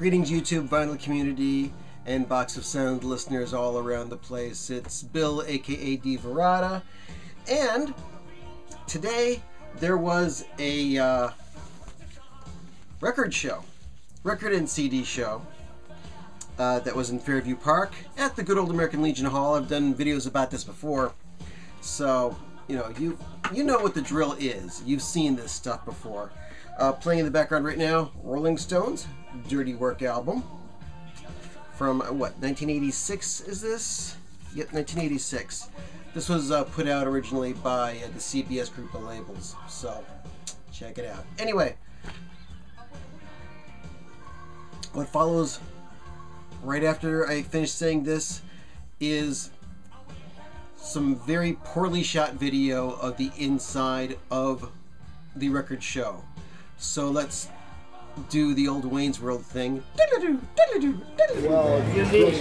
Greetings, YouTube, vinyl community, and Box of Sound listeners all around the place. It's Bill, aka D. Verada, and today there was a record and CD show that was in Fairview Park at the good old American Legion Hall. I've done videos about this before, so you know what the drill is. You've seen this stuff before. Playing in the background right now, Rolling Stones' Dirty Work album from, what, 1986 is this? Yep, 1986. This was put out originally by the CBS group of labels, so check it out. Anyway, what follows right after I finish saying this is some very poorly shot video of the inside of the record show. So let's do the old Wayne's World thing. Well, you need,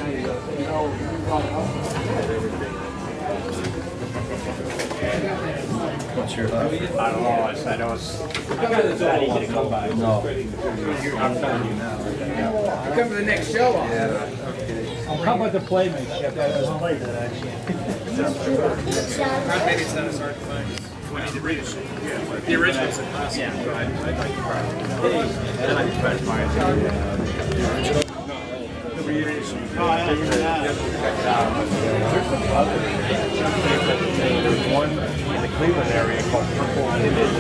What's your life? I don't know. I said I was that easy to come by. No. I'm telling you now. come to the next show. How about the Playmates? Yeah, that play that actually. Maybe it's not as hard to find. When you read it, yeah, the originals are classic. Yeah, I'd like to try it. And I try to find the reissue. There's one in the Cleveland area called Purple Image.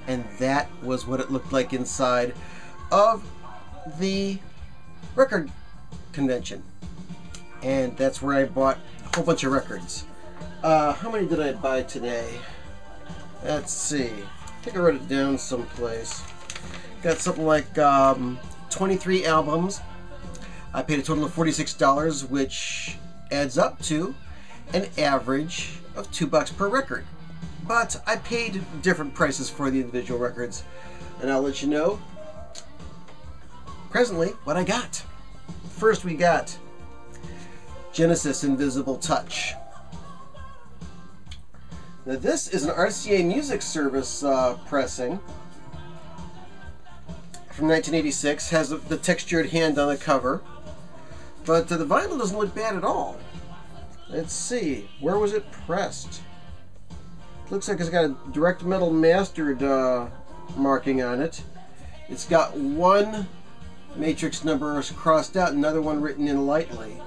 And that was what it looked like inside of the record convention. And that's where I bought a whole bunch of records. How many did I buy today? Let's see. I think I wrote it down someplace. Got something like 23 albums. I paid a total of $46, which adds up to an average of $2 per record. But I paid different prices for the individual records, and I'll let you know presently what I got. First, we got Genesis Invisible Touch. Now, this is an RCA Music Service pressing from 1986. Has the textured hand on the cover, but the vinyl doesn't look bad at all. Let's see, where was it pressed? Looks like it's got a direct metal mastered marking on it. It's got one matrix number crossed out, another one written in lightly.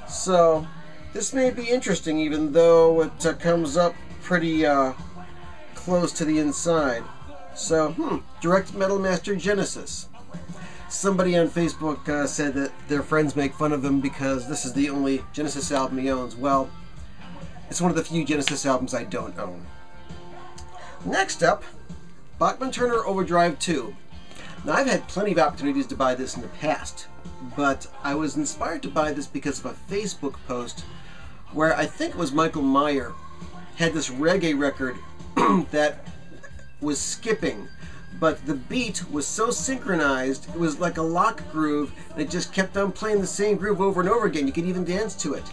So this may be interesting, even though it comes up pretty close to the inside. So, direct metal mastered Genesis. Somebody on Facebook said that their friends make fun of him because this is the only Genesis album he owns. Well, it's one of the few Genesis albums I don't own. Next up, Bachman-Turner Overdrive 2. Now, I've had plenty of opportunities to buy this in the past, but I was inspired to buy this because of a Facebook post where I think it was Michael Meyer had this reggae record that was skipping, but the beat was so synchronized, it was like a lock groove, and it just kept on playing the same groove over and over again. You could even dance to it.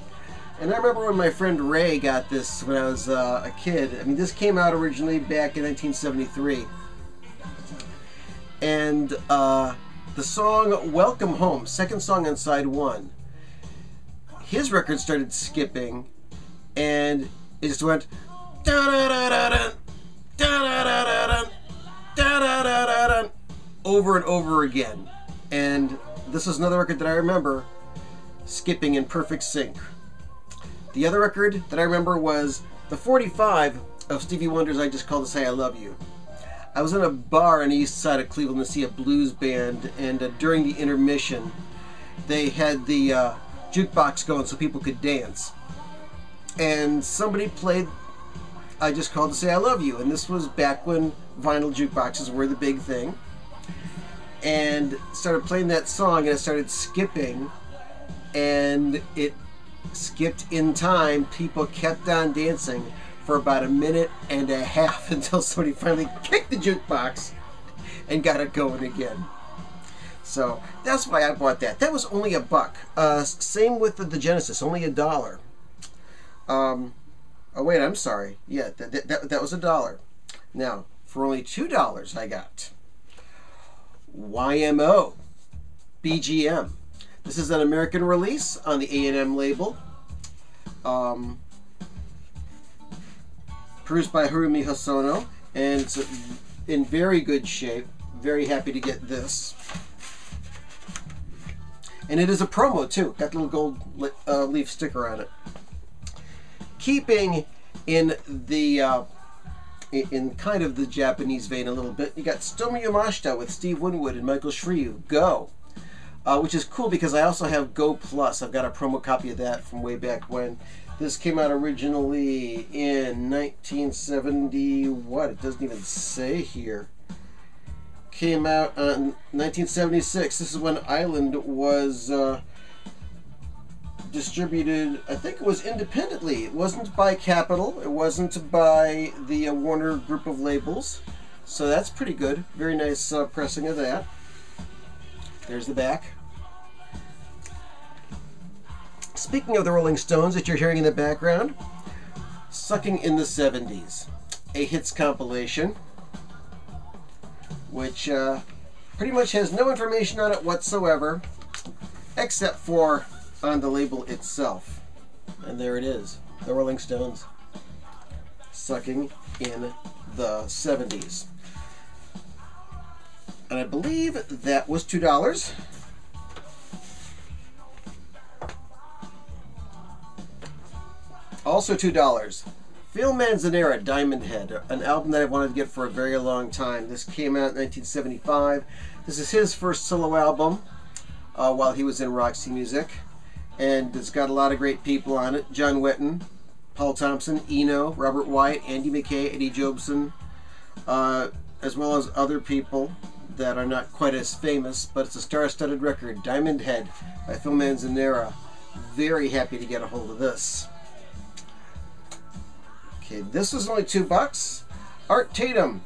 And I remember when my friend Ray got this when I was a kid. I mean, this came out originally back in 1973. And the song Welcome Home, second song on side one, his record started skipping, and it just went da-da-da-da-da, da-da-da-da-da, da-da-da-da-da, over and over again. And this is another record that I remember skipping in perfect sync. The other record that I remember was the 45 of Stevie Wonder's I Just Called to Say I Love You. I was in a bar on the east side of Cleveland to see a blues band, and during the intermission, they had the jukebox going so people could dance. And somebody played I Just Called to Say I Love You. And this was back when vinyl jukeboxes were the big thing. And started playing that song, and it started skipping. And it skipped in time. People kept on dancing for about a minute and a half until somebody finally kicked the jukebox and got it going again. So that's why I bought that. That was only $1. Same with the Genesis, only $1. Oh wait, I'm sorry. Yeah, that was $1. Now, for only $2, I got YMO BGM. This is an American release on the A&M label. Produced by Harumi Hosono, and it's in very good shape. Very happy to get this. And it is a promo too. Got the little gold leaf sticker on it. Keeping in the in kind of the Japanese vein a little bit, you got Tsutomu Yamashita with Steve Winwood and Michael Shiryu, Go. Which is cool because I also have Go Plus. I've got a promo copy of that from way back when. This came out originally in 1970, what? It doesn't even say here. Came out in 1976. This is when Island was distributed, I think it was independently. It wasn't by Capitol. It wasn't by the Warner group of labels. So that's pretty good. Very nice pressing of that. There's the back. Speaking of the Rolling Stones that you're hearing in the background, Sucking in the 70s, a hits compilation, which pretty much has no information on it whatsoever, except for on the label itself. And there it is, the Rolling Stones, Sucking in the 70s. And I believe that was $2. Also $2. Phil Manzanera, Diamond Head, an album that I wanted to get for a very long time. This came out in 1975. This is his first solo album while he was in Roxy Music. And it's got a lot of great people on it. John Wetton, Paul Thompson, Eno, Robert White, Andy McKay, Eddie Jobson, as well as other people that are not quite as famous, but it's a star-studded record, Diamond Head by Phil Manzanera. Very happy to get a hold of this. Okay, this was only $2. Art Tatum,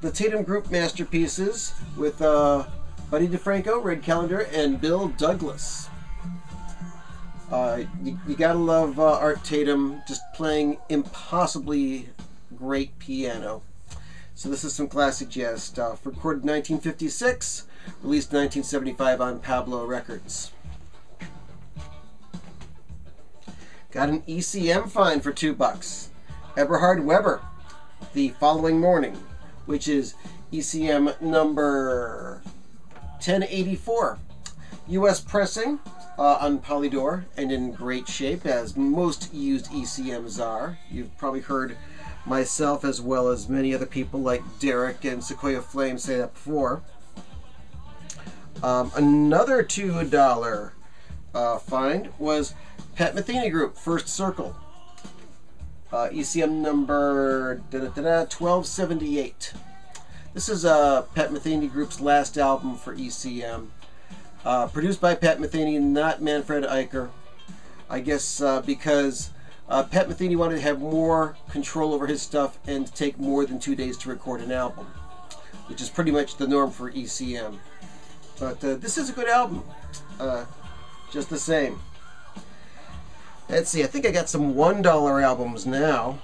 the Tatum Group Masterpieces with Buddy DeFranco, Red Callender, and Bill Douglas. You gotta love Art Tatum just playing impossibly great piano. So this is some classic jazz stuff. Recorded 1956, released 1975 on Pablo Records. Got an ECM find for $2. Eberhard Weber, The Following Morning, which is ECM number 1084. US pressing on Polydor and in great shape, as most used ECMs are. You've probably heard myself as well as many other people like Derek and Sequoia Flame say that before. Another $2 find was Pat Metheny Group, First Circle. ECM number 1278. This is Pat Metheny Group's last album for ECM. Produced by Pat Metheny, not Manfred Eicher. I guess because Pat Metheny wanted to have more control over his stuff and to take more than 2 days to record an album, which is pretty much the norm for ECM. But this is a good album, just the same. Let's see, I think I got some $1 albums now.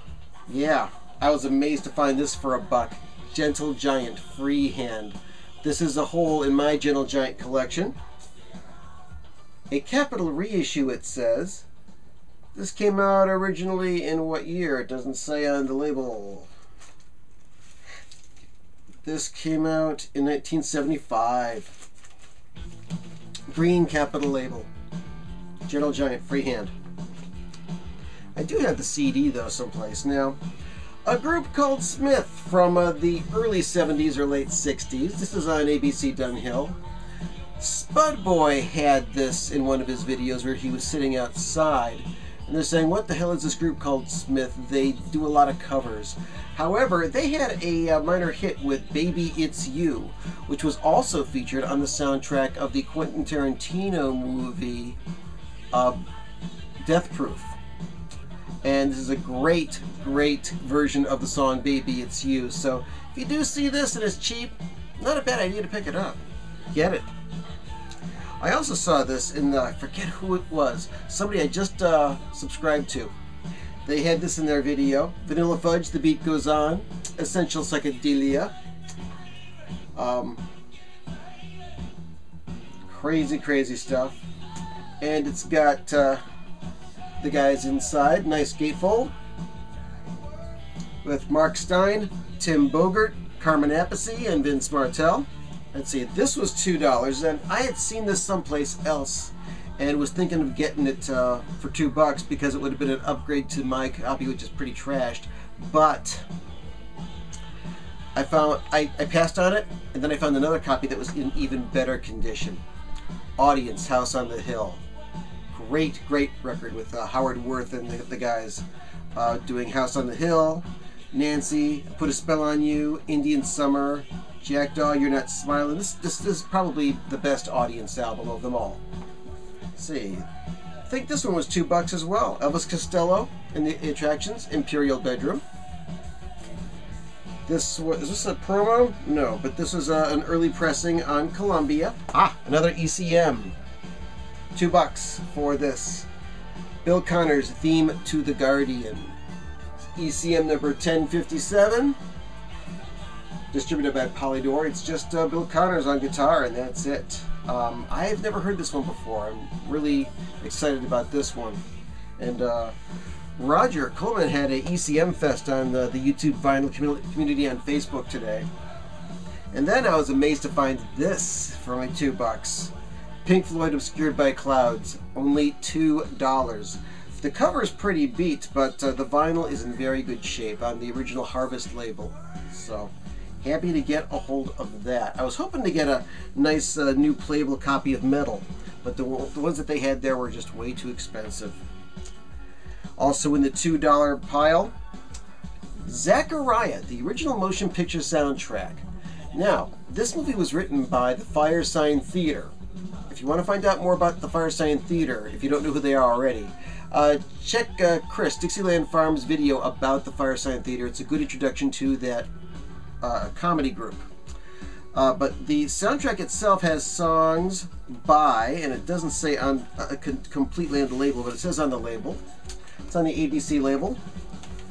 Yeah, I was amazed to find this for $1. Gentle Giant Freehand. This is a hole in my Gentle Giant collection. A Capitol reissue, it says. This came out originally in what year? It doesn't say on the label. This came out in 1975. Green Capitol label. Gentle Giant Freehand. I do have the CD though someplace now. A group called Smith from the early 70s or late 60s. This is on ABC Dunhill. Spud Boy had this in one of his videos where he was sitting outside And they're saying, what the hell is this group called Smith? They do a lot of covers. However, they had a minor hit with Baby It's You, which was also featured on the soundtrack of the Quentin Tarantino movie Death Proof. And this is a great, great version of the song Baby It's You. So if you do see this and it's cheap, not a bad idea to pick it up. Get it. I also saw this in I forget who it was. Somebody I just subscribed to. They had this in their video. Vanilla Fudge, The Beat Goes On. Essential Psychedelia. Crazy, crazy stuff. And it's got the guys inside. Nice gatefold. With Mark Stein, Tim Bogert, Carmen Appice, and Vince Martell. Let's see, this was $2, and I had seen this someplace else and was thinking of getting it for $2 because it would have been an upgrade to my copy, which is pretty trashed. But I passed on it, and then I found another copy that was in even better condition. Audience, House on the Hill. Great, great record with Howard Worth and the guys doing House on the Hill, Nancy, Put a Spell on You, Indian Summer, Jackdaw, You're Not Smiling. This is probably the best Audience album of them all. Let's see. I think this one was $2 as well. Elvis Costello and the Attractions, Imperial Bedroom. Is this a promo? No, but this was an early pressing on Columbia. Another ECM. $2 for this. Bill Connor's Theme to the Guardian. ECM number 1057. Distributed by Polydor. It's just Bill Connors on guitar, and that's it. I've never heard this one before. I'm really excited about this one. And Roger Coleman had a ECM fest on the YouTube vinyl community on Facebook today. And then I was amazed to find this for only $2. Pink Floyd, Obscured by Clouds, only $2. The cover is pretty beat, but the vinyl is in very good shape on the original Harvest label. So happy to get a hold of that. I was hoping to get a nice new playable copy of Metal, but the ones that they had there were just way too expensive. Also in the $2 pile, Zachariah, the original motion picture soundtrack. Now, this movie was written by the Firesign Theater. If you want to find out more about the Firesign Theater, if you don't know who they are already, check Chris, Dixieland Farms video about the Firesign Theater. It's a good introduction to that comedy group. But the soundtrack itself has songs by, and it doesn't say on completely on the label, but it says on the label. It's on the ABC label.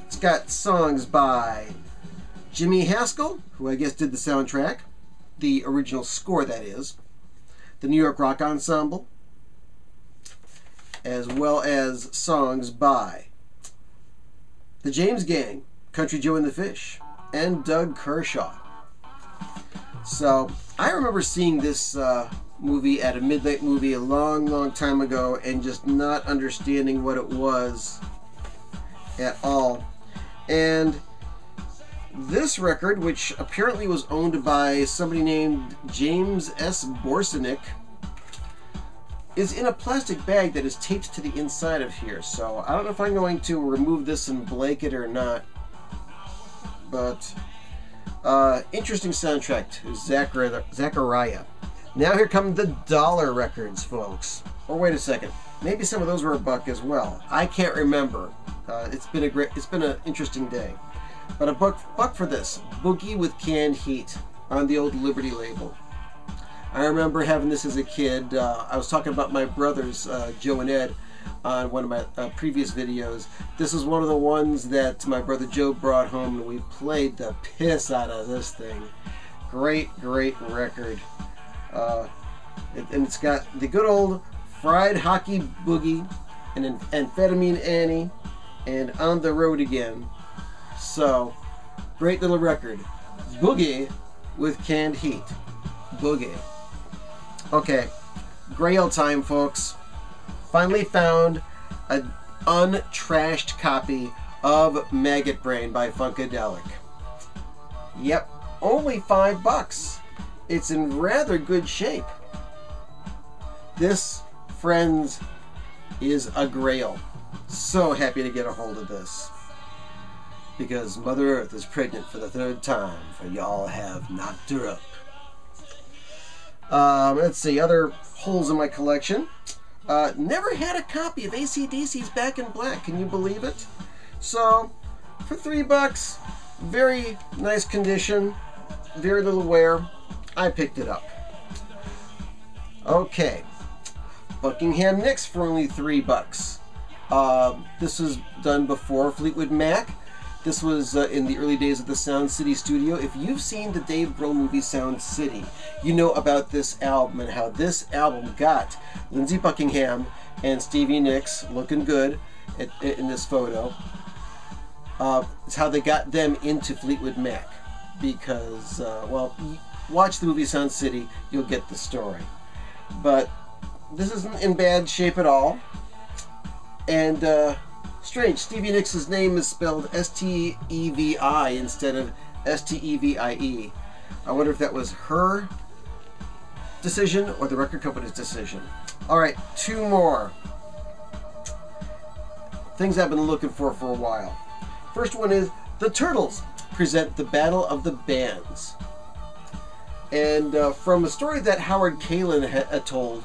It's got songs by Jimmy Haskell, who I guess did the soundtrack, the original score that is, the New York Rock Ensemble, as well as songs by the James Gang, Country Joe and the Fish, and Doug Kershaw. So I remember seeing this movie at a midnight movie a long, long time ago and just not understanding what it was at all. And this record, which apparently was owned by somebody named James S. Borsenick, is in a plastic bag that is taped to the inside of here. So I don't know if I'm going to remove this and blank it or not. But interesting soundtrack to Zachariah. Now here come the dollar records, folks. Or wait a second, maybe some of those were $1 as well. I can't remember. It's been an interesting day. But $1 for this, Boogie with Canned Heat on the old Liberty label. I remember having this as a kid. I was talking about my brothers, Joe and Ed, on one of my previous videos. This is one of the ones that my brother Joe brought home, and we played the piss out of this thing. Great, great record. And it's got the good old Fried Hockey Boogie and Amphetamine Annie and On the Road Again. So, great little record. Boogie with Canned Heat. Boogie. Okay, Grail time, folks. Finally found an untrashed copy of Maggot Brain by Funkadelic. Yep, only $5. It's in rather good shape. This, friends, is a Grail. So happy to get a hold of this. Because Mother Earth is pregnant for the 3rd time, for y'all have knocked her up. Let's see, other holes in my collection. Never had a copy of AC/DC's Back in Black, can you believe it? So, for $3, very nice condition, very little wear, I picked it up. Okay, Buckingham Nicks for only $3. This was done before Fleetwood Mac. This was in the early days of the Sound City studio. If you've seen the Dave Grohl movie Sound City, you know about this album and how this album got Lindsey Buckingham and Stevie Nicks looking good in this photo. It's how they got them into Fleetwood Mac. Because, well, watch the movie Sound City, you'll get the story. But this isn't in bad shape at all. And, strange, Stevie Nicks' name is spelled S-T-E-V-I instead of S-T-E-V-I-E. I wonder if that was her decision or the record company's decision. Alright, 2 more. Things I've been looking for a while. First one is The Turtles present the Battle of the Bands. And from a story that Howard Kalin had told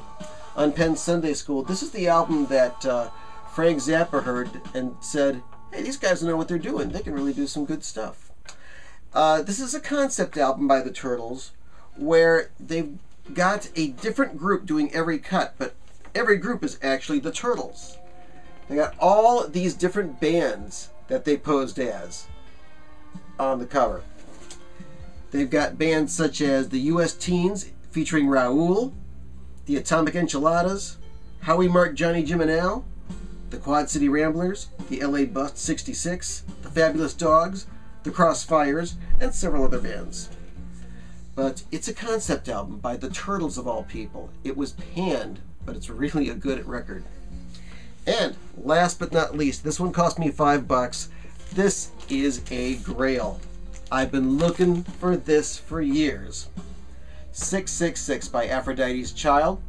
on Penn Sunday School, this is the album that Frank Zappa heard and said, hey, these guys know what they're doing. They can really do some good stuff. This is a concept album by the Turtles where they've got a different group doing every cut, but every group is actually the Turtles. They got all these different bands that they posed as on the cover. They've got bands such as the U.S. Teens featuring Raul, the Atomic Enchiladas, Howie Mark, Johnny, Jim and Al, the Quad City Ramblers, the LA Bust 66, the Fabulous Dogs, the Crossfires, and several other bands. But it's a concept album by the Turtles of all people. It was panned, but it's really a good record. And last but not least, this one cost me $5. This is a Grail. I've been looking for this for years. 666 by Aphrodite's Child.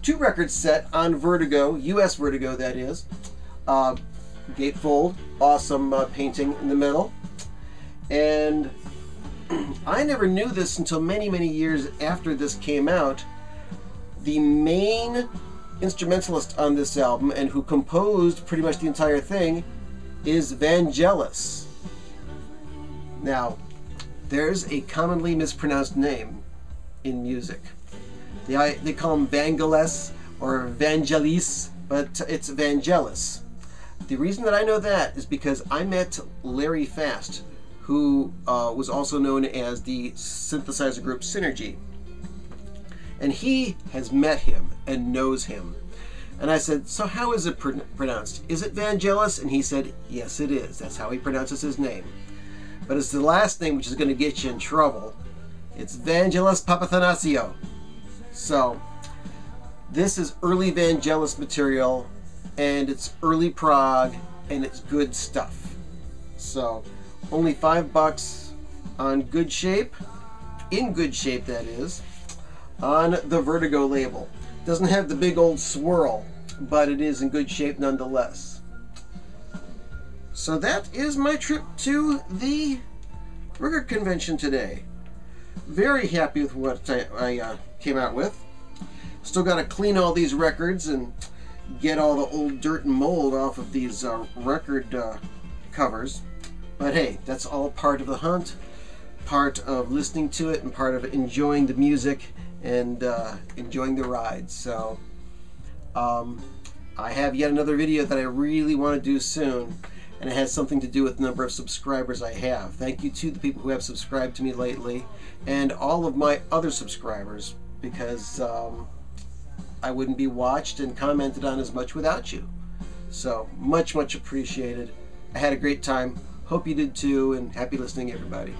2 records set on Vertigo, US Vertigo that is. Gatefold, awesome painting in the middle. And I never knew this until many, many years after this came out. The main instrumentalist on this album, and who composed pretty much the entire thing, is Vangelis. Now, there's a commonly mispronounced name in music. They call him Vangelis or Vangelis, but it's Vangelis. The reason that I know that is because I met Larry Fast, who was also known as the synthesizer group Synergy. And he has met him and knows him. And I said, so how is it pronounced? Is it Vangelis? And he said, yes it is. That's how he pronounces his name. But it's the last name which is going to get you in trouble. It's Vangelis Papathanasio. So, this is early Vangelis material, and it's early prog, and it's good stuff. So, only $5 on Good Shape, in good shape that is, on the Vertigo label. Doesn't have the big old swirl, but it is in good shape nonetheless. So that is my trip to the record convention today. Very happy with what I came out with. Still got to clean all these records and get all the old dirt and mold off of these record covers. But hey, that's all part of the hunt, part of listening to it, and part of enjoying the music and enjoying the ride. So I have yet another video that I really want to do soon, and it has something to do with the number of subscribers I have. Thank you to the people who have subscribed to me lately, and all of my other subscribers, because I wouldn't be watched and commented on as much without you. So much, much appreciated. I had a great time. Hope you did too, and happy listening, everybody.